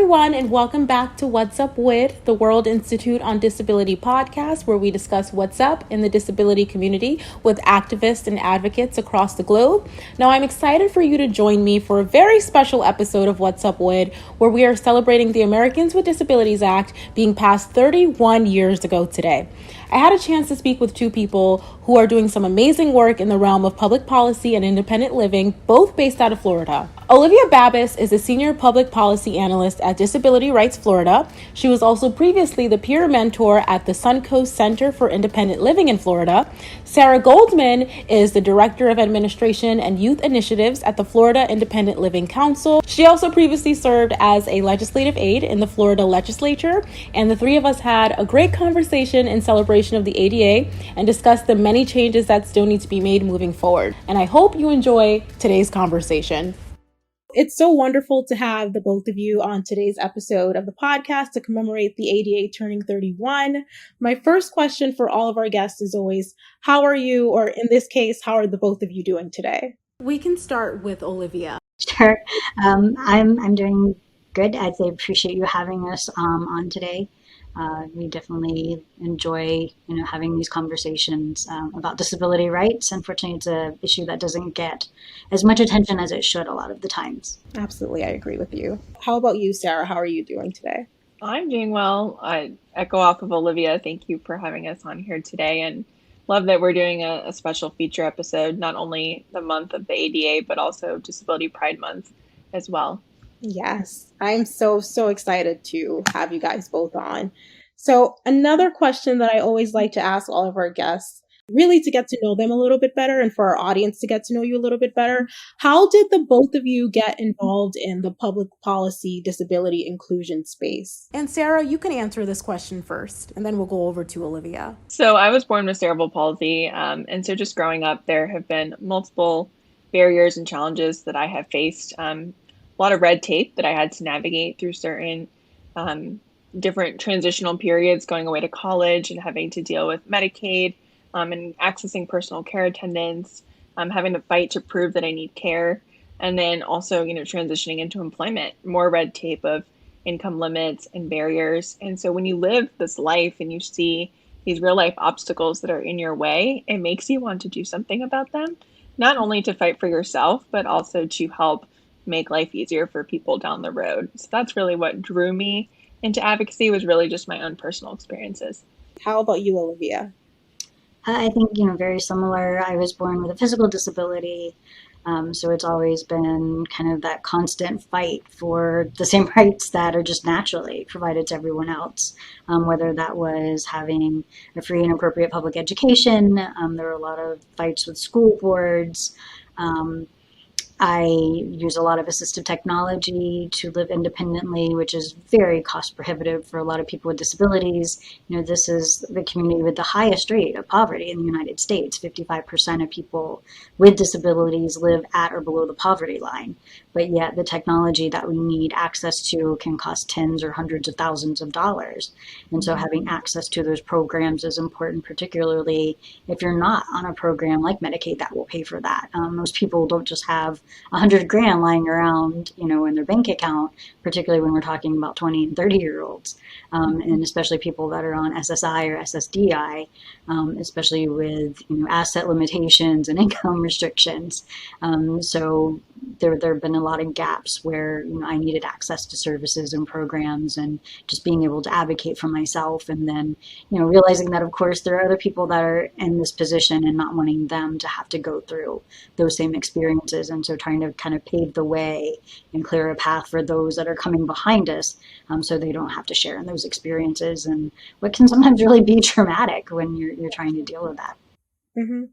everyone, and welcome back to What's Up WID, the World Institute on Disability podcast, where we discuss what's up in the disability community with activists and advocates across the globe. Now, I'm excited for you to join me for a very special episode of What's Up WID, where we are celebrating the Americans with Disabilities Act being passed 31 years ago today. I had a chance to speak with two people who are doing some amazing work in the realm of public policy and independent living, both based out of Florida. Olivia Babis is a senior public policy analyst at Disability Rights Florida. She was also previously the peer mentor at the Suncoast Center for Independent Living in Florida. Sarah Goldman is the director of administration and youth initiatives at the Florida Independent Living Council. She also previously served as a legislative aide in the Florida legislature, and the three of us had a great conversation in celebration of the ADA and discussed the many changes that still need to be made moving forward. And I hope you enjoy today's conversation. It's so wonderful to have the both of you on today's episode of the podcast to commemorate the ADA turning 31. My first question for all of our guests is always, how are you, or in this case, how are the both of you doing today? We can start with Olivia. Sure. I'm doing good. I appreciate you having us on today. We definitely enjoy, having these conversations about disability rights. Unfortunately, it's an issue that doesn't get as much attention as it should a lot of the times. Absolutely, I agree with you. How about you, Sarah? How are you doing today? I'm doing well. I echo off of Olivia. Thank you for having us on here today, and love that we're doing a special feature episode, not only the month of the ADA, but also Disability Pride Month as well. Yes, I'm so excited to have you guys both on. So another question that I always like to ask all of our guests, really to get to know them a little bit better and for our audience to get to know you a little bit better. How did the both of you get involved in the public policy disability inclusion space? And Sarah, you can answer this question first, and then we'll go over to Olivia. So I was born with cerebral palsy, and so just growing up, there have been multiple barriers and challenges that I have faced. A lot of red tape that I had to navigate through certain different transitional periods, going away to college and having to deal with Medicaid and accessing personal care attendants, having to fight to prove that I need care, and then also, transitioning into employment, more red tape of income limits and barriers. And so when you live this life and you see these real life obstacles that are in your way, it makes you want to do something about them, not only to fight for yourself, but also to help make life easier for people down the road. So that's really what drew me into advocacy, was really just my own personal experiences. How about you, Olivia? I think, very similar. I was born with a physical disability, so it's always been kind of that constant fight for the same rights that are just naturally provided to everyone else, whether that was having a free and appropriate public education. There were a lot of fights with school boards. I use a lot of assistive technology to live independently, which is very cost prohibitive for a lot of people with disabilities. This is the community with the highest rate of poverty in the United States. 55% of people with disabilities live at or below the poverty line. But yet the technology that we need access to can cost tens or hundreds of thousands of dollars. And so having access to those programs is important, particularly if you're not on a program like Medicaid that will pay for that. Most people don't just have $100,000 lying around, in their bank account, particularly when we're talking about 20 and 30-year-olds, and especially people that are on SSI or SSDI, especially with, asset limitations and income restrictions. So there have been a lot of gaps where I needed access to services and programs, and just being able to advocate for myself, and then realizing that of course there are other people that are in this position and not wanting them to have to go through those same experiences, and so trying to kind of pave the way and clear a path for those that are coming behind us, so they don't have to share in those experiences, and what can sometimes really be traumatic when you're trying to deal with that. Mm-hmm.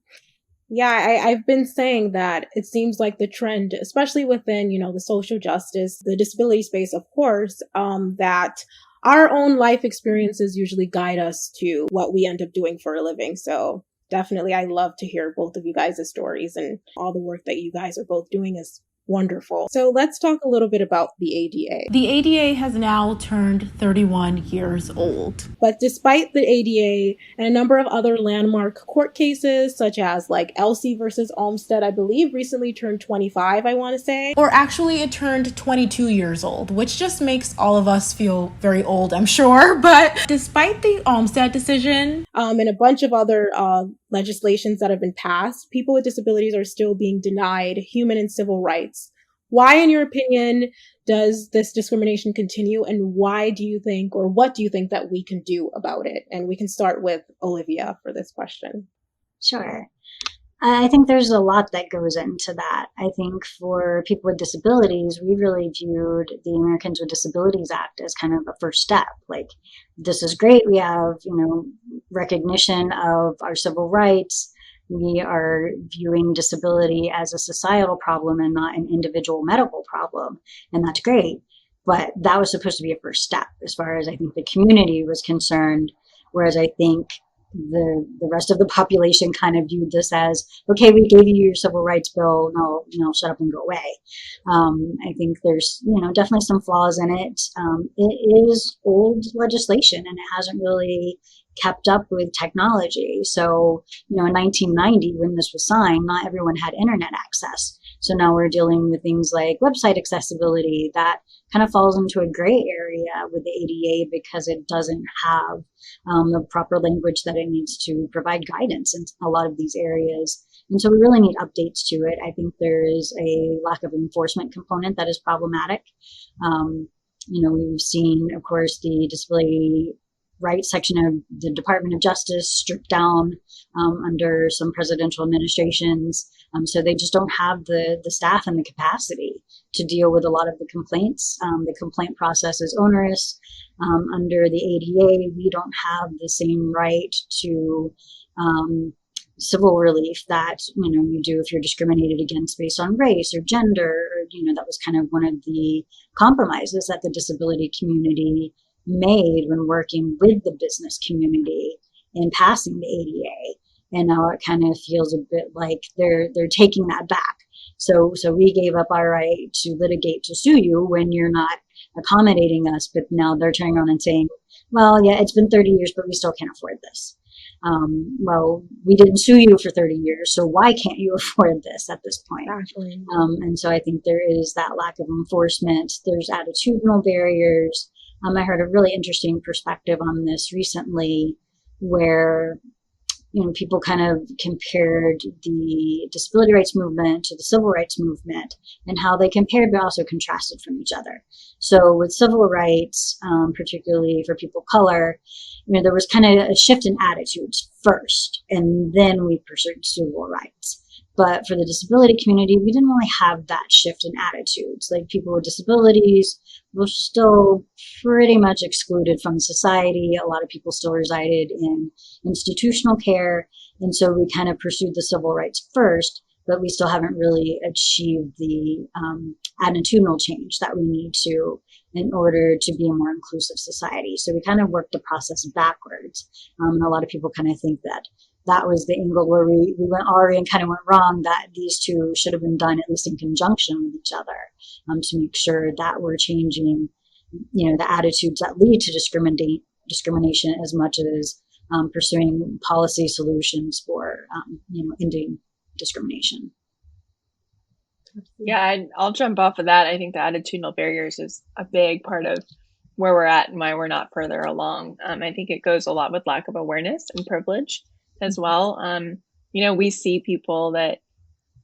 Yeah, I've been saying that it seems like the trend, especially within, the social justice, the disability space, of course, that our own life experiences usually guide us to what we end up doing for a living. So definitely, I love to hear both of you guys' stories, and all the work that you guys are both doing is Wonderful. So let's talk a little bit about the ADA. The ADA has now turned 31 years old. But despite the ADA and a number of other landmark court cases, such as like Elsie versus Olmsted, I believe recently turned 25, I want to say. Or actually it turned 22 years old, which just makes all of us feel very old, I'm sure. But despite the Olmsted decision and a bunch of other legislations that have been passed, people with disabilities are still being denied human and civil rights. Why, in your opinion, does this discrimination continue, and why do you think, or what do you think that we can do about it? And we can start with Olivia for this question. Sure. I think there's a lot that goes into that. I think for people with disabilities, we really viewed the Americans with Disabilities Act as kind of a first step. Like, this is great. We have, recognition of our civil rights. We are viewing disability as a societal problem and not an individual medical problem. And that's great. But that was supposed to be a first step as far as I think the community was concerned. Whereas I think the rest of the population kind of viewed this as, okay, we gave you your civil rights bill, no, shut up and go away. I think there's, definitely some flaws in it. It is old legislation and it hasn't really kept up with technology. So, in 1990, when this was signed, not everyone had internet access. So now we're dealing with things like website accessibility that kind of falls into a gray area with the ADA because it doesn't have the proper language that it needs to provide guidance in a lot of these areas. And so we really need updates to it. I think there is a lack of enforcement component that is problematic. We've seen, of course, the disability rights section of the Department of Justice stripped down under some presidential administrations. So they just don't have the staff and the capacity to deal with a lot of the complaints. The complaint process is onerous. Under the ADA, we don't have the same right to civil relief that you do if you're discriminated against based on race or gender. That was kind of one of the compromises that the disability community made when working with the business community in passing the ADA. And now it kind of feels a bit like they're taking that back. So we gave up our right to litigate to sue you when you're not accommodating us, but now they're turning around and saying, well, yeah, it's been 30 years, but we still can't afford this. Well, we didn't sue you for 30 years, so why can't you afford this at this point? Actually. And so I think there is that lack of enforcement. There's attitudinal barriers. I heard a really interesting perspective on this recently where people kind of compared the disability rights movement to the civil rights movement and how they compared but also contrasted from each other. So with civil rights, particularly for people of color, there was kind of a shift in attitudes first, and then we pursued civil rights. But for the disability community, we didn't really have that shift in attitudes. Like, people with disabilities were still pretty much excluded from society. A lot of people still resided in institutional care. And so we kind of pursued the civil rights first, but we still haven't really achieved the attitudinal change that we need to in order to be a more inclusive society. So we kind of worked the process backwards. And a lot of people kind of think that was the angle where we went already and kind of went wrong, that these two should have been done at least in conjunction with each other to make sure that we're changing, the attitudes that lead to discrimination as much as pursuing policy solutions for, ending discrimination. Yeah, I'll jump off of that. I think the attitudinal barriers is a big part of where we're at and why we're not further along. I think it goes a lot with lack of awareness and privilege as well. We see people that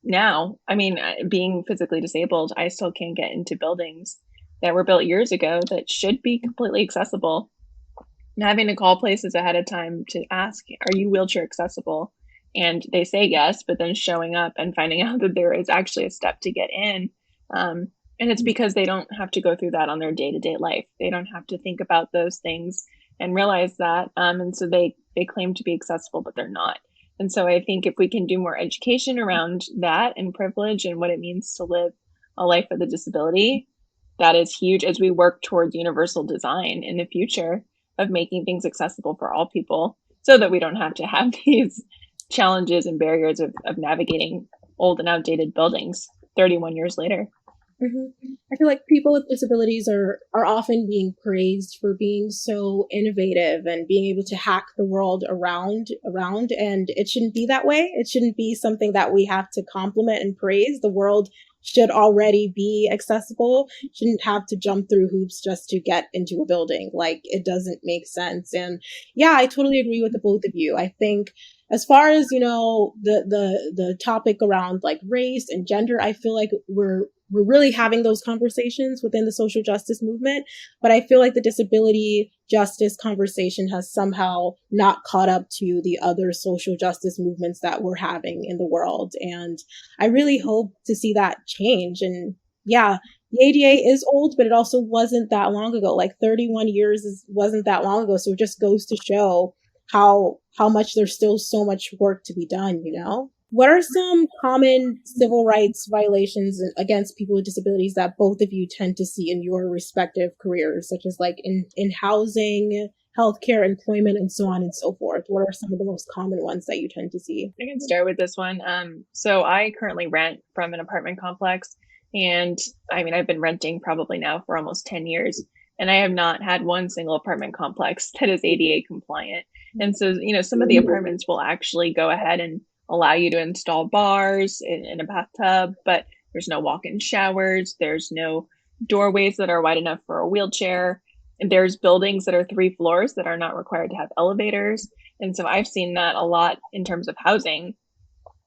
now, being physically disabled, I still can't get into buildings that were built years ago that should be completely accessible. And having to call places ahead of time to ask, are you wheelchair accessible? And they say yes, but then showing up and finding out that there is actually a step to get in. And it's because they don't have to go through that on their day-to-day life. They don't have to think about those things and realize that. And so they claim to be accessible, but they're not. And so I think if we can do more education around that and privilege and what it means to live a life with a disability, that is huge as we work towards universal design in the future of making things accessible for all people so that we don't have to have these challenges and barriers of navigating old and outdated buildings. 31 years later. I feel like people with disabilities are often being praised for being so innovative and being able to hack the world around, and it shouldn't be that way. It shouldn't be something that we have to compliment and praise. The world should already be accessible. Shouldn't have to jump through hoops just to get into a building. Like, it doesn't make sense. And yeah, I totally agree with the both of you. I think as far as, the topic around like race and gender, I feel like we're really having those conversations within the social justice movement. But I feel like the disability justice conversation has somehow not caught up to the other social justice movements that we're having in the world. And I really hope to see that change. And yeah, the ADA is old, but it also wasn't that long ago. Like 31 years wasn't that long ago. So it just goes to show how much there's still so much work to be done, What are some common civil rights violations against people with disabilities that both of you tend to see in your respective careers, such as like in housing, healthcare, employment, and so on and so forth? What are some of the most common ones that you tend to see? I can start with this one. So I currently rent from an apartment complex, and I've been renting probably now for almost 10 years, and I have not had one single apartment complex that is ADA compliant. And so, some of the apartments will actually go ahead and allow you to install bars in a bathtub, but there's no walk-in showers. There's no doorways that are wide enough for a wheelchair. And there's buildings that are 3 floors that are not required to have elevators. And so I've seen that a lot in terms of housing,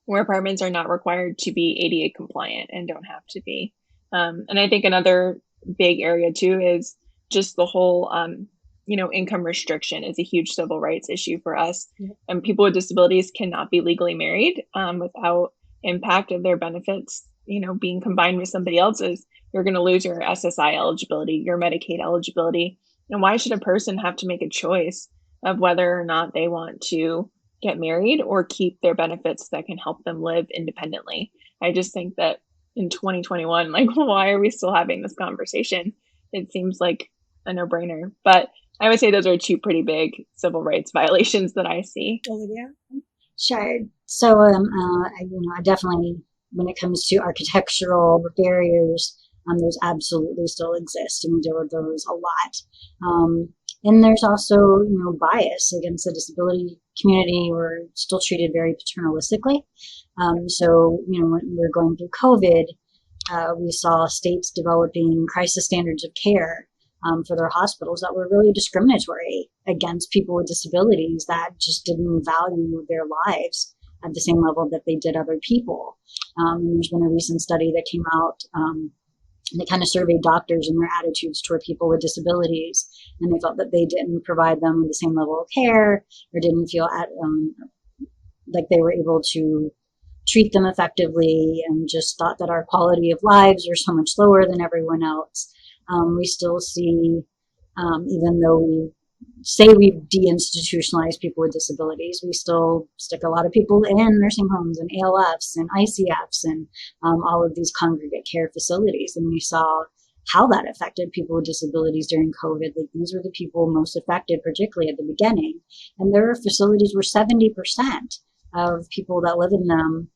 where apartments are not required to be ADA compliant and don't have to be. And I think another big area too is just the whole, income restriction is a huge civil rights issue for us. Yeah. And people with disabilities cannot be legally married without impact of their benefits, being combined with somebody else's. You're going to lose your SSI eligibility, your Medicaid eligibility. And why should a person have to make a choice of whether or not they want to get married or keep their benefits that can help them live independently? I just think that in 2021, why are we still having this conversation? It seems like a no-brainer. But I would say those are 2 pretty big civil rights violations that I see. Olivia? Sure. So, I definitely, when it comes to architectural barriers, those absolutely still exist, and we deal with those a lot. And there's also, bias against the disability community. We're still treated very paternalistically. So, when we're going through COVID, we saw states developing crisis standards of care for their hospitals that were really discriminatory against people with disabilities that just didn't value their lives at the same level that they did other people. There's been a recent study that came out that kind of surveyed doctors and their attitudes toward people with disabilities, and they felt that they didn't provide them with the same level of care or didn't feel like they were able to treat them effectively, and just thought that our quality of lives are so much lower than everyone else. We still see, even though we say we've deinstitutionalized people with disabilities, we still stick a lot of people in nursing homes and ALFs and ICFs and all of these congregate care facilities. And we saw how that affected people with disabilities during COVID. Like, these were the people most affected, particularly at the beginning. And there are facilities where 70% of people that live in them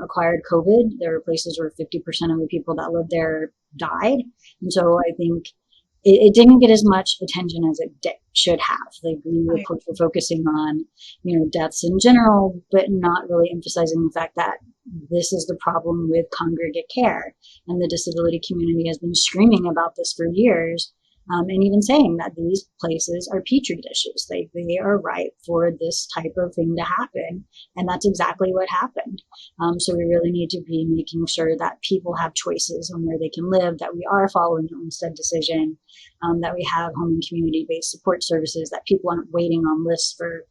acquired COVID. There are places where 50% of the people that lived there died. And so I think it didn't get as much attention as it should have. Like, we were focusing on, deaths in general, but not really emphasizing the fact that this is the problem with congregate care. And the disability community has been screaming about this for years, and even saying that these places are petri dishes. They are ripe for this type of thing to happen. And that's exactly what happened. So we really need to be making sure that people have choices on where they can live, that we are following the Olmstead decision, that we have home and community-based support services, that people aren't waiting on lists for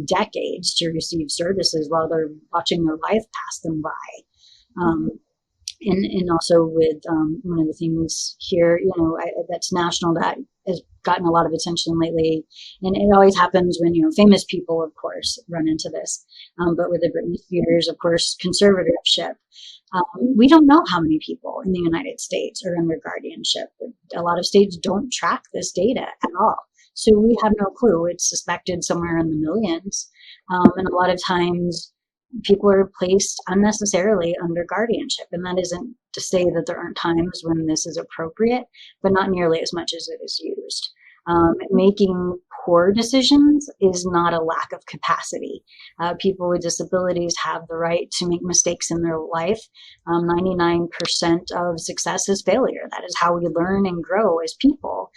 decades to receive services while they're watching their life pass them by. And also with one of the things here, that's national, that has gotten a lot of attention lately. And it always happens when, famous people, of course, run into this. But with the Britney Spears, of course, conservatorship, we don't know how many people in the United States are under guardianship. A lot of states don't track this data at all. So we have no clue. It's suspected somewhere in the millions. And a lot of times, people are placed unnecessarily under guardianship. And that isn't to say that there aren't times when this is appropriate, but not nearly as much as it is used. Making poor decisions is not a lack of capacity. People with disabilities have the right to make mistakes in their life. 99% of success is failure. That is how we learn and grow as people.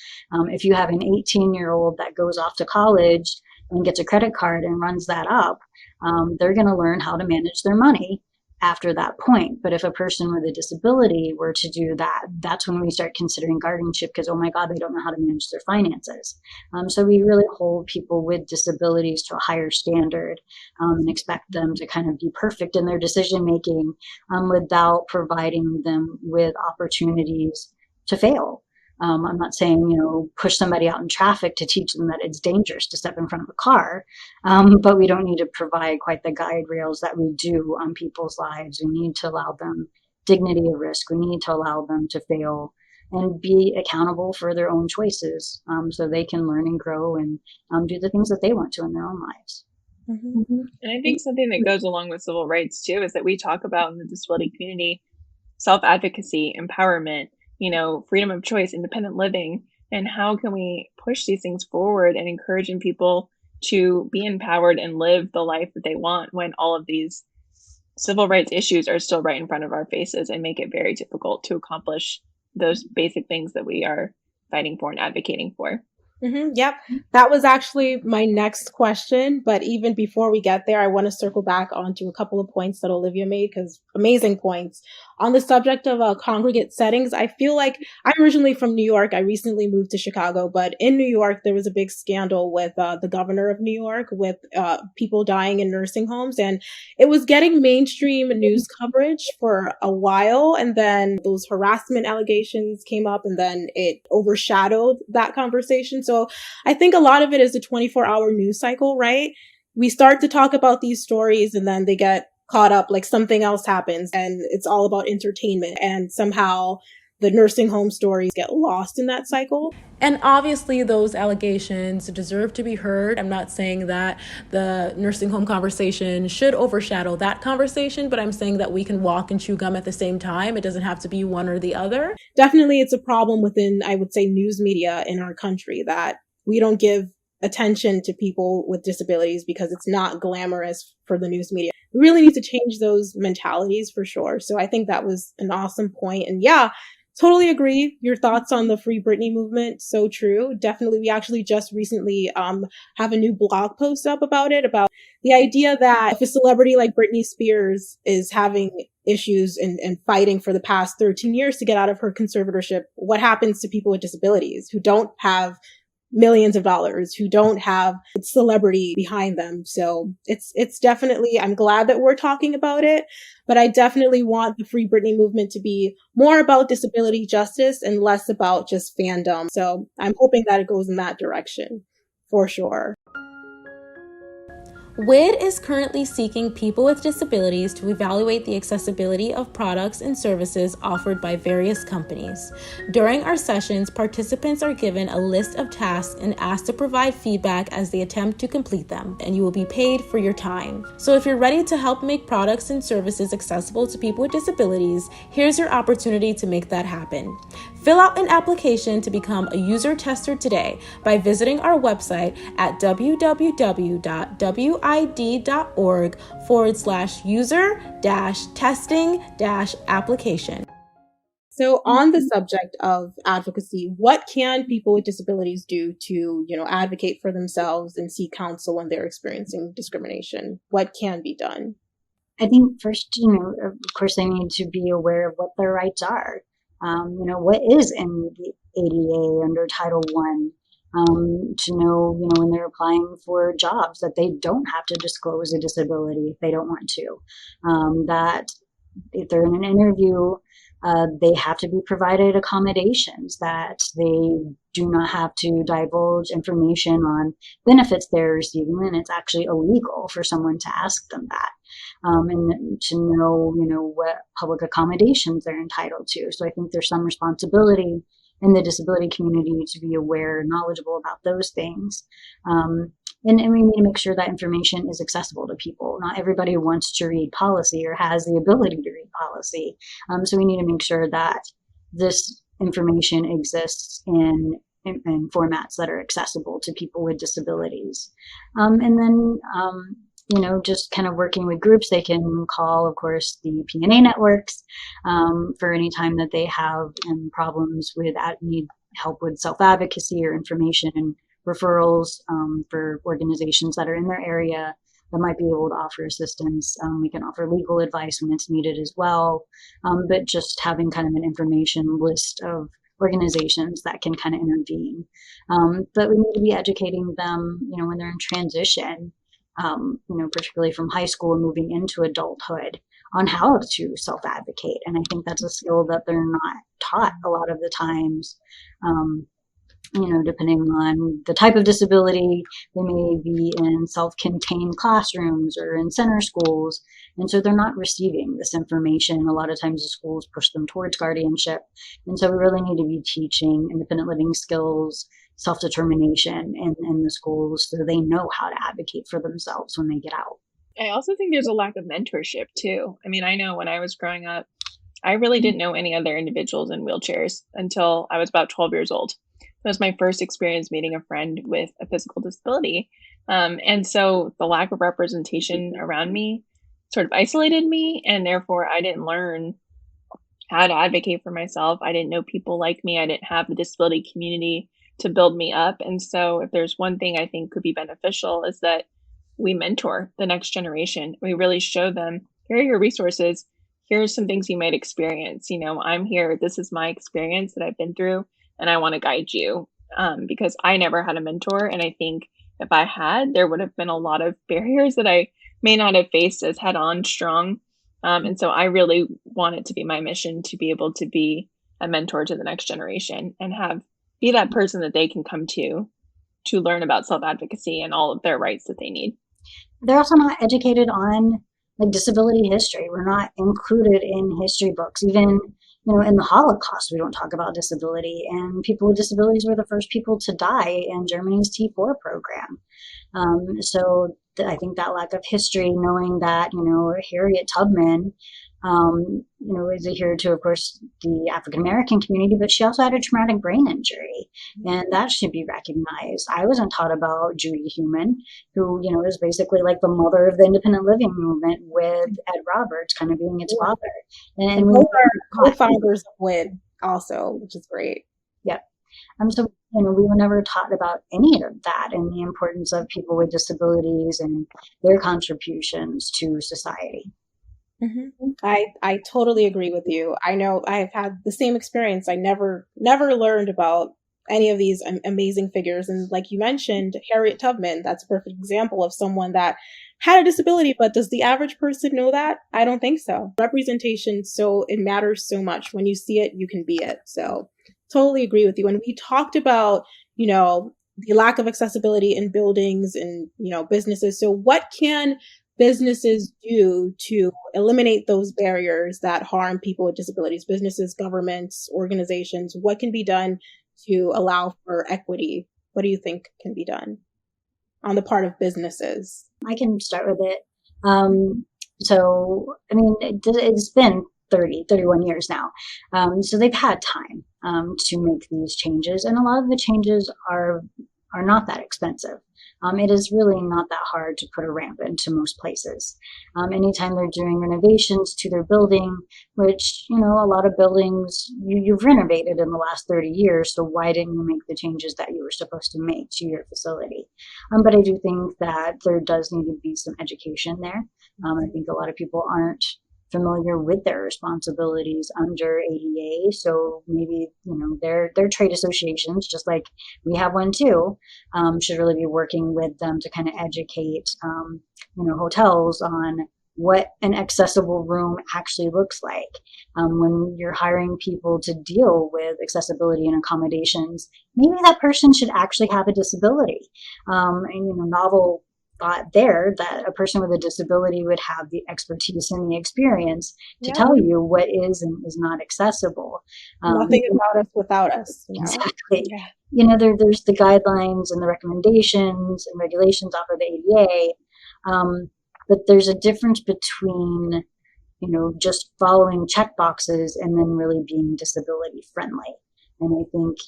If you have an 18-year-old that goes off to college and gets a credit card and runs that up, they're going to learn how to manage their money after that point. But if a person with a disability were to do that, that's when we start considering guardianship, because, oh my God, they don't know how to manage their finances. So we really hold people with disabilities to a higher standard, and expect them to kind of be perfect in their decision making, without providing them with opportunities to fail. I'm not saying, push somebody out in traffic to teach them that it's dangerous to step in front of a car, but we don't need to provide quite the guide rails that we do on people's lives. We need to allow them dignity of risk. We need to allow them to fail and be accountable for their own choices, so they can learn and grow and do the things that they want to in their own lives. Mm-hmm. And I think something that goes along with civil rights too is that we talk about in the disability community self-advocacy, empowerment, freedom of choice, independent living, and how can we push these things forward and encouraging people to be empowered and live the life that they want when all of these civil rights issues are still right in front of our faces and make it very difficult to accomplish those basic things that we are fighting for and advocating for. Mm-hmm. Yep. That was actually my next question. But even before we get there, I want to circle back onto a couple of points that Olivia made, because amazing points. On the subject of congregate settings, I feel like I'm originally from New York. I recently moved to Chicago, but in New York, there was a big scandal with the governor of New York with people dying in nursing homes. And it was getting mainstream news coverage for a while. And then those harassment allegations came up, and then it overshadowed that conversation. So I think a lot of it is the 24-hour news cycle, right? We start to talk about these stories and then they get caught up, like something else happens and it's all about entertainment, and somehow the nursing home stories get lost in that cycle. And obviously those allegations deserve to be heard. I'm not saying that the nursing home conversation should overshadow that conversation, but I'm saying that we can walk and chew gum at the same time. It doesn't have to be one or the other. Definitely it's a problem within, I would say, news media in our country that we don't give attention to people with disabilities because it's not glamorous for the news media. We really need to change those mentalities for sure. So I think that was an awesome point. And yeah, totally agree. Your thoughts on the Free Britney movement, so true. Definitely. We actually just recently have a new blog post up about it, about the idea that if a celebrity like Britney Spears is having issues and fighting for the past 13 years to get out of her conservatorship, what happens to people with disabilities who don't have millions of dollars, who don't have celebrity behind them? So it's definitely, I'm glad that we're talking about it, but I definitely want the Free Britney movement to be more about disability justice and less about just fandom. So I'm hoping that it goes in that direction for sure. WID is currently seeking people with disabilities to evaluate the accessibility of products and services offered by various companies. During our sessions, participants are given a list of tasks and asked to provide feedback as they attempt to complete them, and you will be paid for your time. So if you're ready to help make products and services accessible to people with disabilities, here's your opportunity to make that happen. Fill out an application to become a user tester today by visiting our website at www.wid.org/user-testing-application. So on the subject of advocacy, what can people with disabilities do to, advocate for themselves and seek counsel when they're experiencing discrimination? What can be done? I think first, of course, they need to be aware of what their rights are. What is in the ADA under Title I, to know, when they're applying for jobs, that they don't have to disclose a disability if they don't want to, that if they're in an interview, they have to be provided accommodations, that they do not have to divulge information on benefits they're receiving, and it's actually illegal for someone to ask them that, and to know, what public accommodations they're entitled to. So I think there's some responsibility in the disability community to be aware and knowledgeable about those things. And we need to make sure that information is accessible to people. Not everybody wants to read policy or has the ability to read policy. So we need to make sure that this information exists in formats that are accessible to people with disabilities. And then, just kind of working with groups, they can call, of course, the P&A networks for any time that they have problems with need help with self-advocacy or information and referrals for organizations that are in their area that might be able to offer assistance. We can offer legal advice when it's needed as well, but just having kind of an information list of organizations that can kind of intervene. But we need to be educating them, when they're in transition, particularly from high school and moving into adulthood, on how to self-advocate. And I think that's a skill that they're not taught a lot of the times. Depending on the type of disability, they may be in self-contained classrooms or in center schools. And so they're not receiving this information. A lot of times the schools push them towards guardianship. And so we really need to be teaching independent living skills, self-determination in the schools so they know how to advocate for themselves when they get out. I also think there's a lack of mentorship too. I mean, I know when I was growing up, I really didn't know any other individuals in wheelchairs until I was about 12 years old. It was my first experience meeting a friend with a physical disability. And so the lack of representation around me sort of isolated me, and therefore I didn't learn how to advocate for myself. I didn't know people like me. I didn't have the disability community to build me up. And so if there's one thing I think could be beneficial is that we mentor the next generation. We really show them, here are your resources. Here's some things you might experience. I'm here. This is my experience that I've been through, and I want to guide you because I never had a mentor. And I think if I had, there would have been a lot of barriers that I may not have faced as head-on strong. And so I really want it to be my mission to be able to be a mentor to the next generation and be that person that they can come to learn about self-advocacy and all of their rights that they need. They're also not educated on disability history. We're not included in history books. Even, in the Holocaust, we don't talk about disability. And people with disabilities were the first people to die in Germany's T4 program. So I think that lack of history, knowing that, Harriet Tubman, is adhered to, of course, the African-American community, but she also had a traumatic brain injury, and that should be recognized. I wasn't taught about Judy Heumann, who, is basically like the mother of the independent living movement, with Ed Roberts kind of being its father. And we are co-founders of WID also, which is great. Yeah. So, we were never taught about any of that and the importance of people with disabilities and their contributions to society. Mm-hmm. I totally agree with you. I know I've had the same experience. I never learned about any of these amazing figures. And like you mentioned, Harriet Tubman, that's a perfect example of someone that had a disability, but does the average person know that? I don't think so. Representation, it matters so much. When you see it, you can be it. So totally agree with you. And we talked about, the lack of accessibility in buildings and, businesses. So what can businesses do to eliminate those barriers that harm people with disabilities? Businesses, governments, organizations, what can be done to allow for equity? What do you think can be done on the part of businesses? I can start with it. It's been 31 years now. So they've had time to make these changes. And a lot of the changes are not that expensive. It is really not that hard to put a ramp into most places. Anytime they're doing renovations to their building, which, a lot of buildings you've renovated in the last 30 years, so why didn't you make the changes that you were supposed to make to your facility? But I do think that there does need to be some education there. I think a lot of people aren't familiar with their responsibilities under ADA. So maybe, their trade associations, just like we have one too, should really be working with them to kind of educate, hotels on what an accessible room actually looks like. When you're hiring people to deal with accessibility and accommodations, maybe that person should actually have a disability. Novel thought there that a person with a disability would have the expertise and the experience to tell you what is and is not accessible. Nothing about us without us. Exactly. there's the guidelines and the recommendations and regulations off of the ADA, but there's a difference between, just following check boxes and then really being disability friendly. And I think,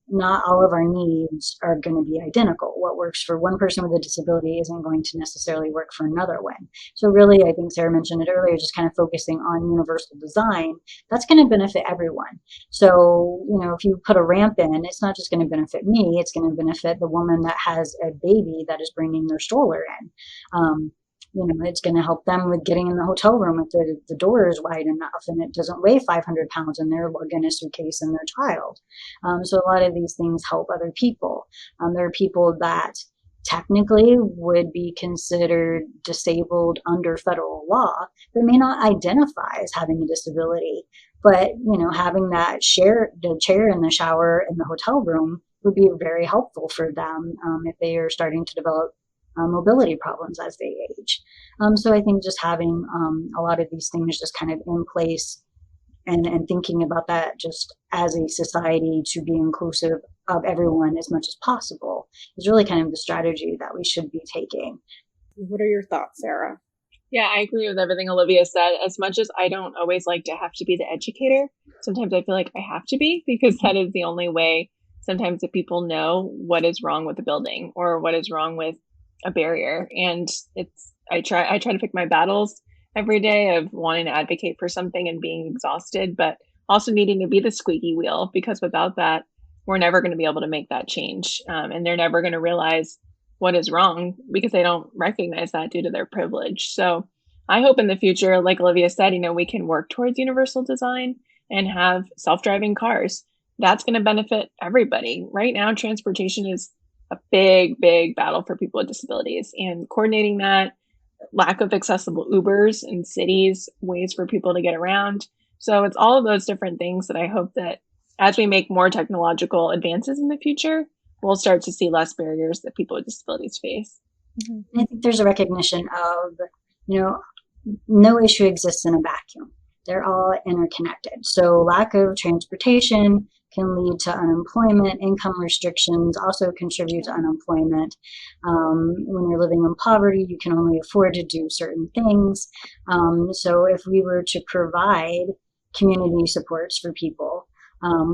not all of our needs are going to be identical. What works for one person with a disability isn't going to necessarily work for another one. So really, I think Sarah mentioned it earlier, just kind of focusing on universal design, that's going to benefit everyone. So, if you put a ramp in, it's not just going to benefit me, it's going to benefit the woman that has a baby that is bringing their stroller in. It's going to help them with getting in the hotel room if the door is wide enough and it doesn't weigh 500 pounds and they're lugging a suitcase and their child. So a lot of these things help other people. There are people that technically would be considered disabled under federal law, but may not identify as having a disability. But, having the chair in the shower in the hotel room would be very helpful for them if they are starting to develop mobility problems as they age. So I think just having a lot of these things just kind of in place and thinking about that just as a society to be inclusive of everyone as much as possible is really kind of the strategy that we should be taking. What are your thoughts, Sarah? Yeah, I agree with everything Olivia said. As much as I don't always like to have to be the educator, sometimes I feel like I have to be, because that is the only way sometimes that people know what is wrong with the building or what is wrong with a barrier. And I try to pick my battles every day of wanting to advocate for something and being exhausted, but also needing to be the squeaky wheel, because without that, we're never going to be able to make that change. And they're never going to realize what is wrong because they don't recognize that due to their privilege. So I hope in the future, like Olivia said, we can work towards universal design and have self-driving cars. That's going to benefit everybody. Right now, transportation is a big, big battle for people with disabilities, and coordinating that, lack of accessible Ubers in cities, ways for people to get around. So it's all of those different things that I hope that as we make more technological advances in the future, we'll start to see less barriers that people with disabilities face. Mm-hmm. I think there's a recognition of, no issue exists in a vacuum. They're all interconnected. So lack of transportation can lead to unemployment. Income restrictions also contribute to unemployment. When you're living in poverty, you can only afford to do certain things. So if we were to provide community supports for people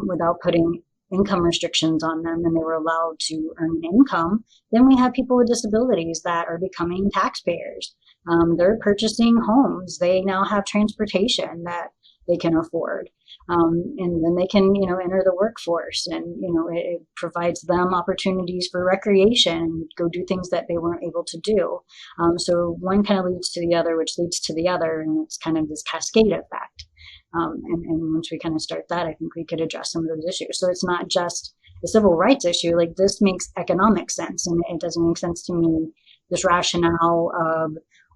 without putting income restrictions on them and they were allowed to earn income, then we have people with disabilities that are becoming taxpayers. They're purchasing homes. They now have transportation that they can afford. And then they can, enter the workforce, and, it provides them opportunities for recreation, go do things that they weren't able to do. So one kind of leads to the other, which leads to the other, and it's kind of this cascade effect. And once we kind of start that, I think we could address some of those issues. So it's not just the civil rights issue. Like, this makes economic sense, and it doesn't make sense to me, this rationale of,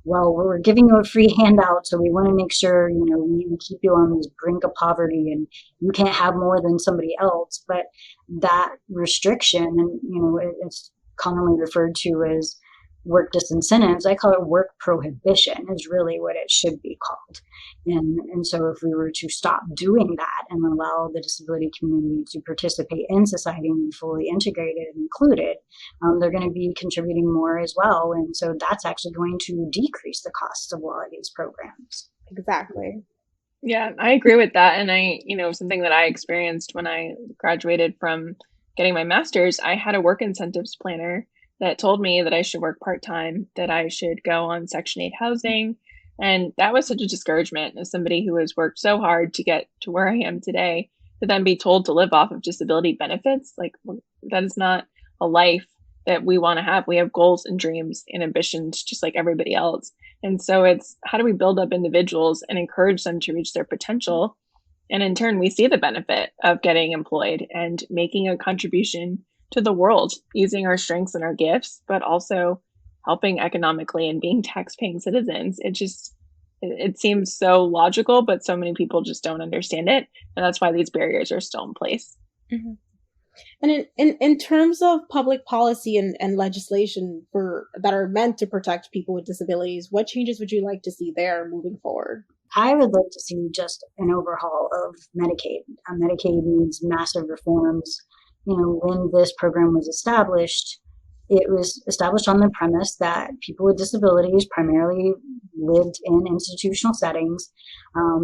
well, we're giving you a free handout, so we want to make sure, we keep you on this brink of poverty and you can't have more than somebody else. But that restriction, and, it's commonly referred to as work disincentives, I call it work prohibition, is really what it should be called. And so if we were to stop doing that and allow the disability community to participate in society and be fully integrated and included, they're going to be contributing more as well. And so that's actually going to decrease the costs of a lot of these programs. Exactly. Yeah, I agree with that. And something that I experienced when I graduated from getting my master's, I had a work incentives planner that told me that I should work part-time, that I should go on Section 8 housing. And that was such a discouragement as somebody who has worked so hard to get to where I am today, to then be told to live off of disability benefits. Like, that is not a life that we want to have. We have goals and dreams and ambitions just like everybody else. And so it's, how do we build up individuals and encourage them to reach their potential? And in turn, we see the benefit of getting employed and making a contribution to the world using our strengths and our gifts, but also helping economically and being tax-paying citizens. It seems so logical, but so many people just don't understand it. And that's why these barriers are still in place. Mm-hmm. And in terms of public policy and legislation that are meant to protect people with disabilities, what changes would you like to see there moving forward? I would like to see just an overhaul of Medicaid. Medicaid needs massive reforms. when this program was established, it was established on the premise that people with disabilities primarily lived in institutional settings.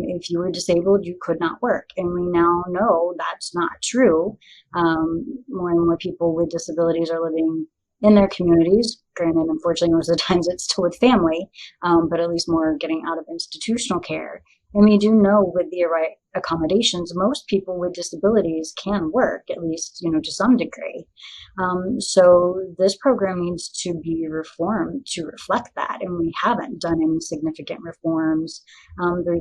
If you were disabled, you could not work. And we now know that's not true. More and more people with disabilities are living in their communities. Granted, unfortunately, most of the times it's still with family, but at least more getting out of institutional care. And we do know with the right accommodations, most people with disabilities can work, at least, to some degree. So this program needs to be reformed to reflect that. And we haven't done any significant reforms.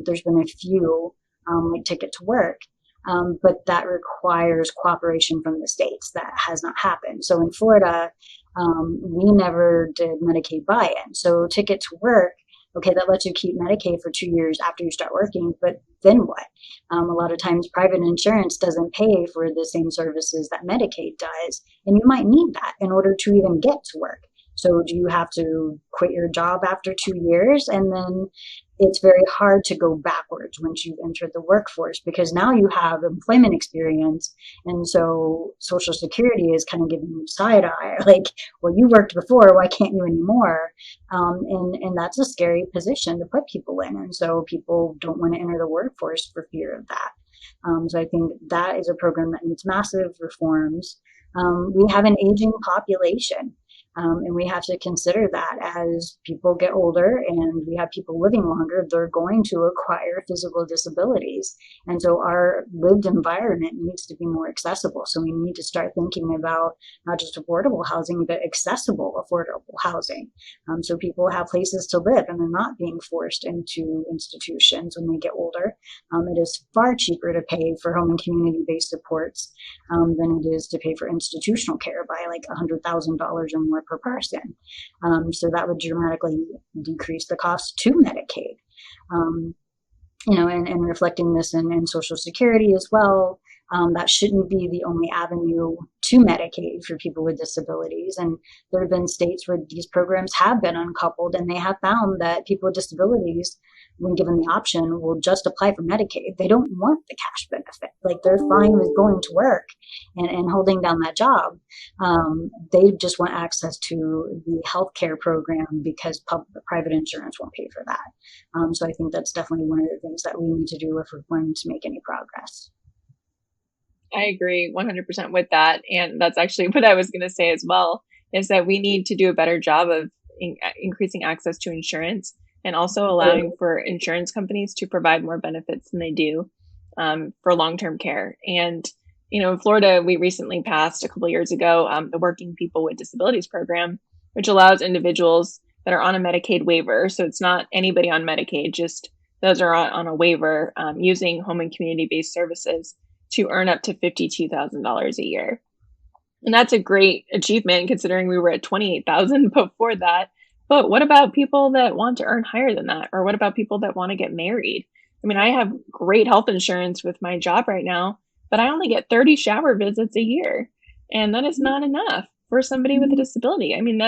There's been a few, like Ticket to Work, but that requires cooperation from the states. That has not happened. So in Florida, we never did Medicaid buy-in. So Ticket to Work, okay, that lets you keep Medicaid for 2 years after you start working, but then what? A lot of times private insurance doesn't pay for the same services that Medicaid does, and you might need that in order to even get to work. So do you have to quit your job after 2 years? And then it's very hard to go backwards once you've entered the workforce, because now you have employment experience. And so Social Security is kind of giving you side eye, like, well, you worked before, why can't you anymore? And that's a scary position to put people in. And so people don't want to enter the workforce for fear of that. So I think that is a program that needs massive reforms. We have an aging population. And we have to consider that as people get older and we have people living longer, they're going to acquire physical disabilities. And so our lived environment needs to be more accessible. So we need to start thinking about not just affordable housing, but accessible affordable housing. So people have places to live and they're not being forced into institutions when they get older. It is far cheaper to pay for home and community-based supports than it is to pay for institutional care by like $100,000 or more per person. So that would dramatically decrease the cost to Medicaid. And reflecting this in Social Security as well. That shouldn't be the only avenue to Medicaid for people with disabilities. And there have been states where these programs have been uncoupled, and they have found that people with disabilities, when given the option, will just apply for Medicaid. They don't want the cash benefit. Like, they're fine with going to work and holding down that job. They just want access to the healthcare program because private insurance won't pay for that. So I think that's definitely one of the things that we need to do if we're going to make any progress. I agree 100% with that. And that's actually what I was going to say as well, is that we need to do a better job of increasing access to insurance and also allowing for insurance companies to provide more benefits than they do for long-term care. And, in Florida, we recently passed a couple of years ago the Working People with Disabilities program, which allows individuals that are on a Medicaid waiver. So it's not anybody on Medicaid, just those are on a waiver using home and community-based services to earn up to $52,000 a year. And that's a great achievement considering we were at $28,000 before that. But what about people that want to earn higher than that? Or what about people that want to get married? I mean, I have great health insurance with my job right now, but I only get 30 shower visits a year. And that is not enough for somebody with a disability. I mean,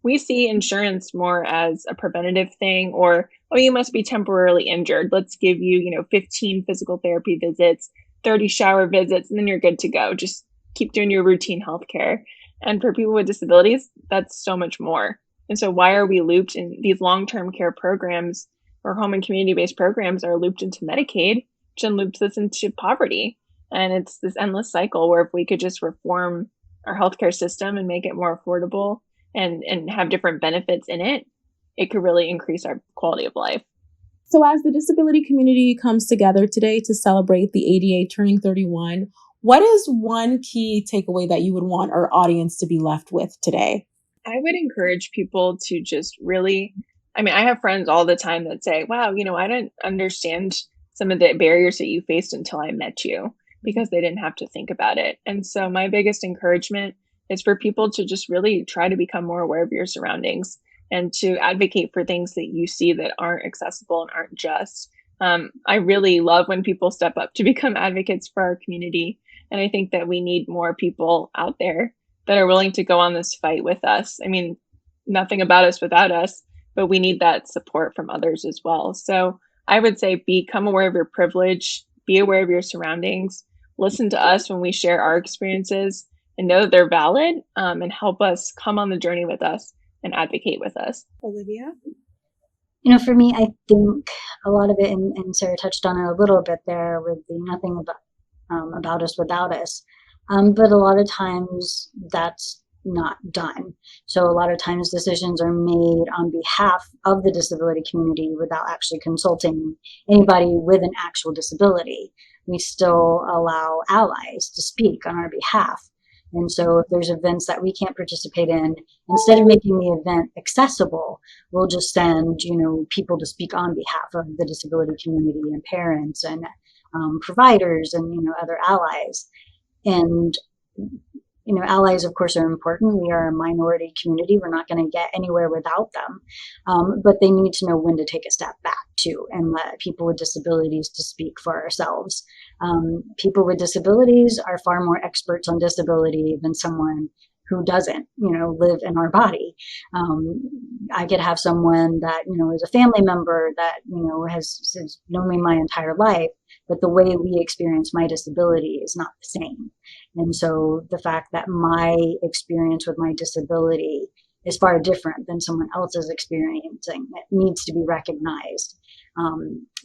we see insurance more as a preventative thing, or, oh, you must be temporarily injured. Let's give you, 15 physical therapy visits, 30 shower visits, and then you're good to go. Just keep doing your routine healthcare. And for people with disabilities, that's so much more. And so why are we looped in these long-term care programs or home and community-based programs are looped into Medicaid, which then loops us into poverty? And it's this endless cycle where if we could just reform our healthcare system and make it more affordable and have different benefits in it, it could really increase our quality of life. So as the disability community comes together today to celebrate the ADA turning 31, what is one key takeaway that you would want our audience to be left with today? I would encourage people to just really, I have friends all the time that say, wow, I didn't understand some of the barriers that you faced until I met you, because they didn't have to think about it. And so my biggest encouragement is for people to just really try to become more aware of your surroundings and to advocate for things that you see that aren't accessible and aren't just. I really love when people step up to become advocates for our community. And I think that we need more people out there that are willing to go on this fight with us. I mean, nothing about us without us, but we need that support from others as well. So I would say become aware of your privilege, be aware of your surroundings, listen to us when we share our experiences, and know that they're valid, and help us come on the journey with us and advocate with us. Olivia? For me, I think a lot of it, and Sarah touched on it a little bit there with the nothing about us without us. But a lot of times that's not done. So a lot of times decisions are made on behalf of the disability community without actually consulting anybody with an actual disability. We still allow allies to speak on our behalf. And so if there's events that we can't participate in, instead of making the event accessible, we'll just send, people to speak on behalf of the disability community and parents and providers and, other allies. And allies, of course, are important. We are a minority community. We're not going to get anywhere without them. But they need to know when to take a step back, too, and let people with disabilities to speak for ourselves. People with disabilities are far more experts on disability than someone who doesn't, live in our body. I could have someone that, is a family member that, has known me my entire life, but the way we experience my disability is not the same. And so the fact that my experience with my disability is far different than someone else's experiencing, it needs to be recognized.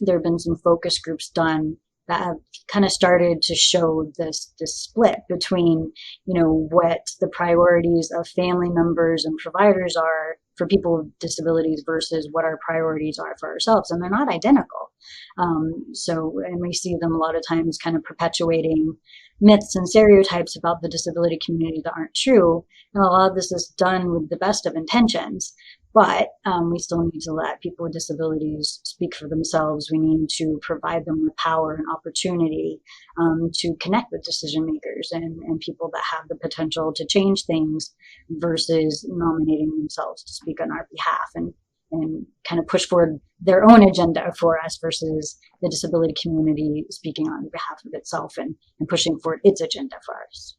There have been some focus groups done that have kind of started to show this split between, what the priorities of family members and providers are for people with disabilities versus what our priorities are for ourselves. And they're not identical. And we see them a lot of times kind of perpetuating myths and stereotypes about the disability community that aren't true. And a lot of this is done with the best of intentions. But we still need to let people with disabilities speak for themselves. We need to provide them with power and opportunity to connect with decision makers and people that have the potential to change things versus nominating themselves to speak on our behalf and kind of push forward their own agenda for us versus the disability community speaking on behalf of itself and pushing forward its agenda for us.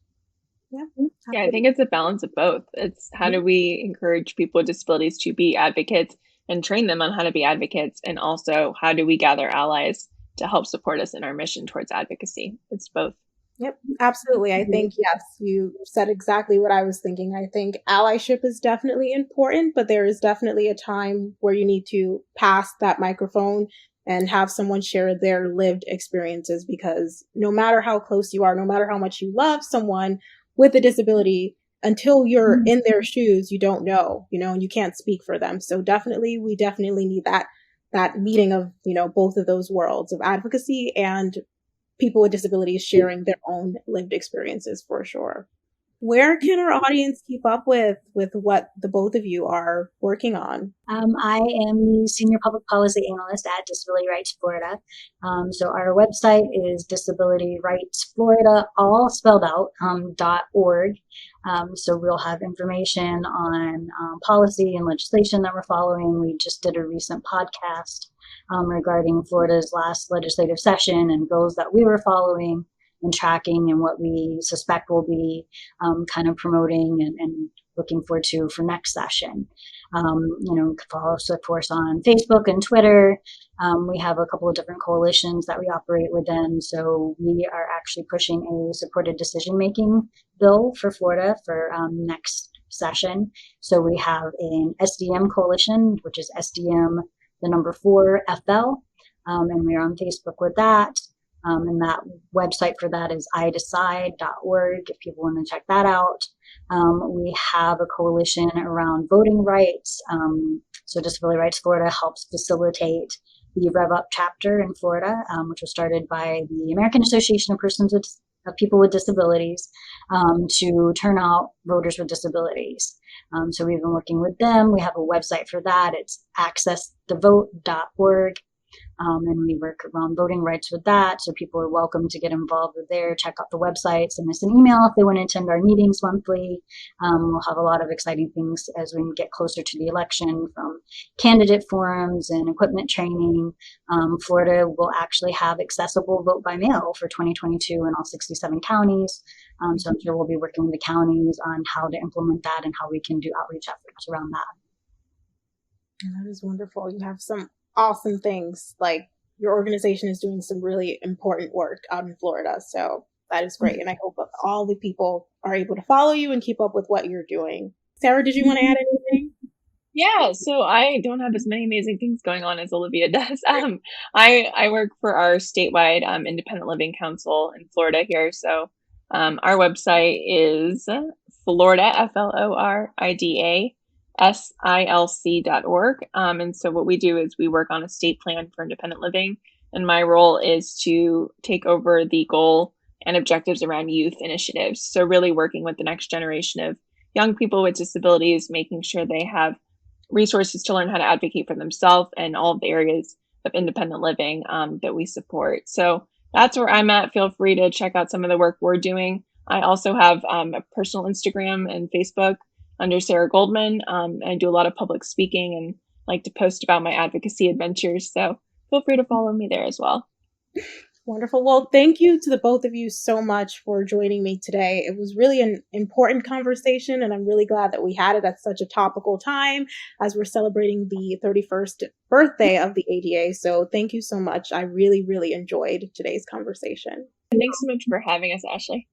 Yeah, I think it's a balance of both. It's how do we encourage people with disabilities to be advocates and train them on how to be advocates, and also how do we gather allies to help support us in our mission towards advocacy. It's both. Yep, absolutely. I think, yes, you said exactly what I was thinking. I think allyship is definitely important, but there is definitely a time where you need to pass that microphone and have someone share their lived experiences, because no matter how close you are, no matter how much you love someone with a disability, until you're in their shoes, you don't know, and you can't speak for them. So we definitely need that meeting of, both of those worlds of advocacy and people with disabilities sharing their own lived experiences, for sure. Where can our audience keep up with what the both of you are working on? I am the Senior Public Policy Analyst at Disability Rights Florida. So our website is Disability Rights Florida, all spelled out, .org. So we'll have information on policy and legislation that we're following. We just did a recent podcast regarding Florida's last legislative session and bills that we were following and tracking and what we suspect will be kind of promoting and looking forward to for next session. Follow us, of course, on Facebook and Twitter. We have a couple of different coalitions that we operate within. So we are actually pushing a supported decision-making bill for Florida for next session. So we have an SDM coalition, which is SDM, the number 4 FL, and we're on Facebook with that. And that website for that is idecide.org if people want to check that out. We have a coalition around voting rights. So Disability Rights Florida helps facilitate the Rev Up chapter in Florida, which was started by the American Association of People with Disabilities to turn out voters with disabilities. So we've been working with them. We have a website for that. It's accessthevote.org. And we work around voting rights with that. So people are welcome to get involved with there, check out the website, send us an email if they want to attend our meetings monthly. We'll have a lot of exciting things as we get closer to the election, from candidate forums and equipment training. Florida will actually have accessible vote by mail for 2022 in all 67 counties. So I'm sure we'll be working with the counties on how to implement that and how we can do outreach efforts around that. That is wonderful. You have some awesome things. Like, your organization is doing some really important work out in Florida. So That is great. And I hope all the people are able to follow you and keep up with what you're doing. Sarah, did you want to add anything? Yeah, so I don't have as many amazing things going on as Olivia does. I work for our statewide independent living council in Florida here. So our website is Florida, FLORIDASILC.org. And so what we do is we work on a state plan for independent living. And my role is to take over the goal and objectives around youth initiatives. So really working with the next generation of young people with disabilities, making sure they have resources to learn how to advocate for themselves and all of the areas of independent living that we support. So that's where I'm at. Feel free to check out some of the work we're doing. I also have a personal Instagram and Facebook under Sarah Goldman. I do a lot of public speaking and like to post about my advocacy adventures. So feel free to follow me there as well. Wonderful. Well, thank you to the both of you so much for joining me today. It was really an important conversation, and I'm really glad that we had it at such a topical time as we're celebrating the 31st birthday of the ADA. So thank you so much. I really, really enjoyed today's conversation. Thanks so much for having us, Ashley.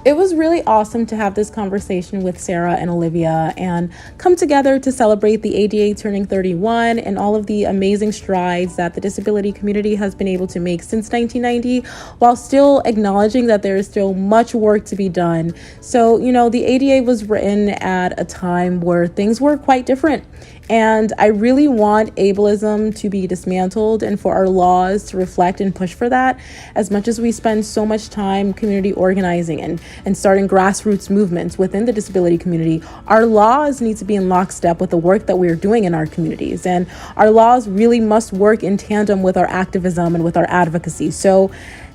It was really awesome to have this conversation with Sarah and Olivia and come together to celebrate the ADA turning 31 and all of the amazing strides that the disability community has been able to make since 1990, while still acknowledging that there is still much work to be done. So, the ADA was written at a time where things were quite different. And I really want ableism to be dismantled and for our laws to reflect and push for that. As much as we spend so much time community organizing and starting grassroots movements within the disability community, our laws need to be in lockstep with the work that we're doing in our communities. And our laws really must work in tandem with our activism and with our advocacy. So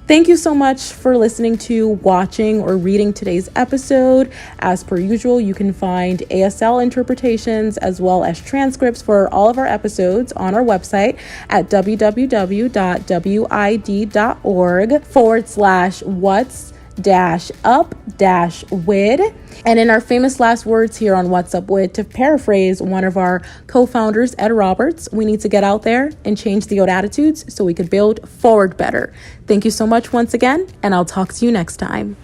thank you so much for listening to, watching, or reading today's episode. As per usual, you can find ASL interpretations as well as transcripts for all of our episodes on our website at www.wid.org/what's-up-WID. And in our famous last words here on What's Up WID, to paraphrase one of our co-founders, Ed Roberts, we need to get out there and change the old attitudes so we could build forward better. Thank you so much once again, and I'll talk to you next time.